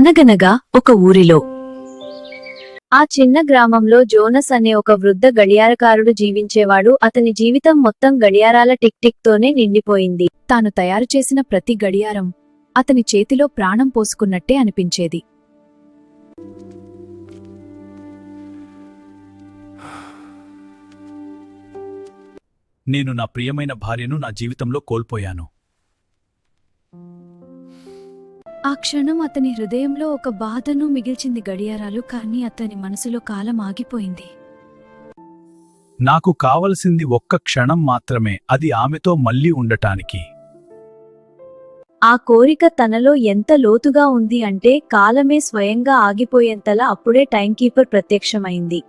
అనగనగా ఒక ఊరిలో ఆ చిన్న గ్రామంలో జోనస్ అనే ఒక వృద్ధ గడియారకారుడు జీవించేవాడు. అతని జీవితం మొత్తం గడియారాల టిక్ టిక్ తోనే నిండిపోయింది. తాను తయారు చేసిన ప్రతి గడియారం అతని చేతిలో ప్రాణం పోసుకున్నట్టే అనిపించేది. నేను నా ప్రియమైన భార్యను నా జీవితంలో కోల్పోయాను. ఆ క్షణం అతని హృదయంలో ఒక బాధను మిగిల్చింది. గడియారాలు కానీ అతని మనసులో కాలం ఆగిపోయింది. నాకు కావలసింది ఒక్క క్షణం మాత్రమే, అది ఆమెతో మళ్ళీ ఉండటానికి. ఆ కోరిక తనలో ఎంత లోతుగా ఉంది అంటే కాలమే స్వయంగా ఆగిపోయేంతలా అప్పుడే టైంకీపర్ ప్రత్యక్షమైంది.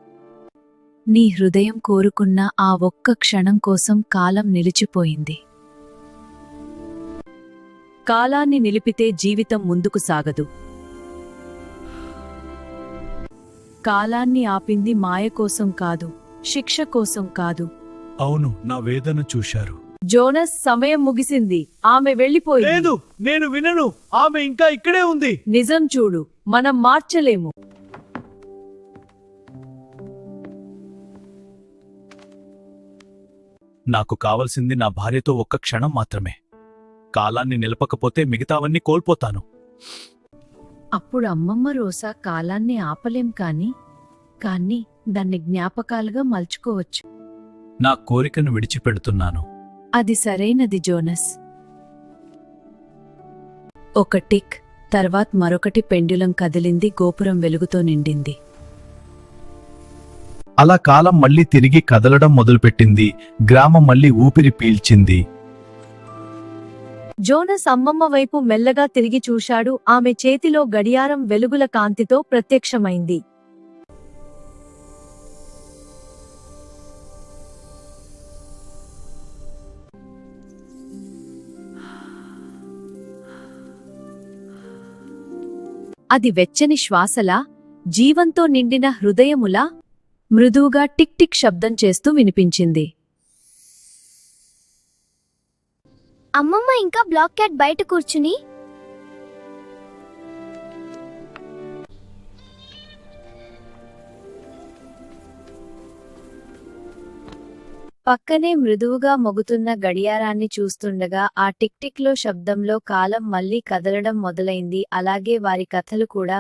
నీ హృదయం కోరుకున్న ఆ ఒక్క క్షణం కోసం కాలం నిలిచిపోయింది. కాలాన్ని నిలిపితే జీవితం ముందుకు సాగదు. కాలాన్ని ఆపింది మాయ కోసం కాదు, శిక్ష కోసం కాదు. అవును, నా వేదన చూశారు. జోనస్, సమయం ముగిసింది. ఆమె వెళ్ళిపోయింది. లేదు, నేను వినను. ఆమె ఇంకా ఇక్కడే ఉంది. నిజం చూడు, మనం మార్చలేము. నాకు కావలసింది నా భార్యతో ఒక్క క్షణం మాత్రమే. కాలాన్ని నిలపకపోతే మిగతావన్నీ కోల్పోతాను. అప్పుడు అమ్మమ్మ రోజా, కాలాన్ని ఆపలేం కానీ దాన్ని జ్ఞాపకాలుగా మలుచుకోవచ్చు. నా కోరికను విడిచిపెడుతున్నాను. అది సరైనది జోనస్. ఒక టిక్ తర్వాత మరొకటి. పెండ్యులం కదిలింది. గోపురం వెలుగుతో నిండింది. అలా కాలం మళ్ళీ తిరిగి కదలడం మొదలుపెట్టింది. గ్రామం మళ్ళీ ఊపిరి పీల్చింది. జోనస్ అమ్మమ్మ వైపు మెల్లగా తిరిగి చూశాడు. ఆమె చేతిలో గడియారం వెలుగుల కాంతితో ప్రత్యక్షమైంది. అది వెచ్చని శ్వాసలా, జీవంతో నిండిన హృదయములా మృదువుగా టిక్ టిక్ శబ్దం చేస్తూ వినిపించింది. అమ్మమ్మ ఇంకా బ్లాక్ క్యాట్ బయట కూర్చుని పక్కనే మృదువుగా మొగుతున్న గడియారాన్ని చూస్తుండగా ఆ టిక్ టిక్ లో శబ్దంలో కాలం మళ్లీ కదలడం మొదలైంది. అలాగే వారి కథలు కూడా